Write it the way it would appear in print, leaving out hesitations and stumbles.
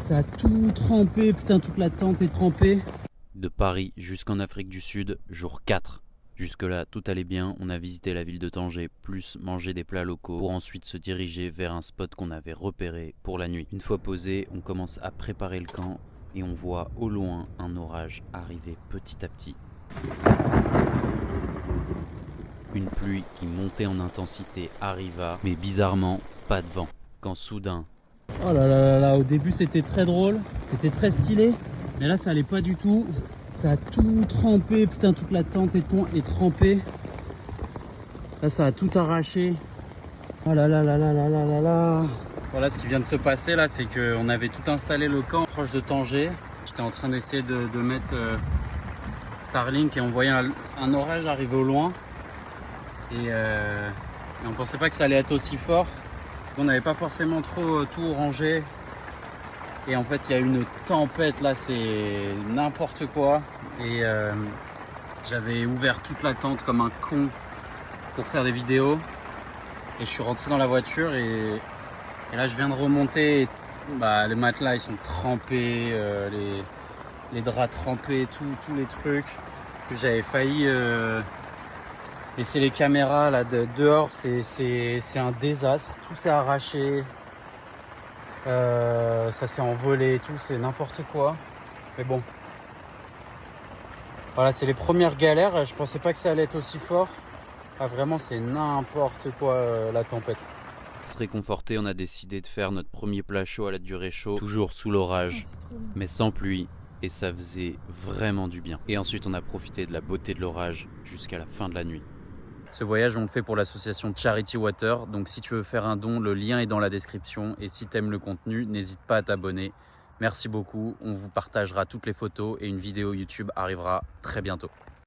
Ça a tout trempé, putain, toute la tente est trempée. De Paris jusqu'en Afrique du Sud, jour 4. Jusque-là, tout allait bien, on a visité la ville de Tanger, plus mangé des plats locaux, pour ensuite se diriger vers un spot qu'on avait repéré pour la nuit. Une fois posé, on commence à préparer le camp et on voit au loin un orage arriver petit à petit. Une pluie qui montait en intensité arriva, mais bizarrement, pas de vent. Quand soudain, Oh là là là là, au début c'était très drôle, c'était très stylé, mais là ça allait pas du tout. Ça a tout trempé, putain, toute la tente est trempée. Là ça a tout arraché. Oh là là là là là là là là. Voilà ce qui vient de se passer là, c'est qu'on avait tout installé le camp proche de Tanger. J'étais en train d'essayer de mettre Starlink et on voyait un orage arriver au loin. Et on pensait pas que ça allait être aussi fort. On n'avait pas forcément trop tout rangé. Et en fait, il y a une tempête là, c'est n'importe quoi. Et j'avais ouvert toute la tente comme un con pour faire des vidéos. Et je suis rentré dans la voiture et là, je viens de remonter. Et, les matelas, ils sont trempés, les draps trempés, tous les trucs. J'avais failli laisser les caméras là dehors, c'est un désastre. Tout s'est arraché. Ça s'est envolé et tout, c'est n'importe quoi. Mais bon. Voilà, c'est les premières galères. Je pensais pas que ça allait être aussi fort. Ah, vraiment, c'est n'importe quoi la tempête. pour se réconforter, on a décidé de faire notre premier plat chaud à la durée chaud, toujours sous l'orage, mais sans pluie. Et ça faisait vraiment du bien. Et ensuite, on a profité de la beauté de l'orage jusqu'à la fin de la nuit. Ce voyage, on le fait pour l'association Charity Water. Donc si tu veux faire un don, le lien est dans la description. Et si tu aimes le contenu, n'hésite pas à t'abonner. Merci beaucoup. On vous partagera toutes les photos et une vidéo YouTube arrivera très bientôt.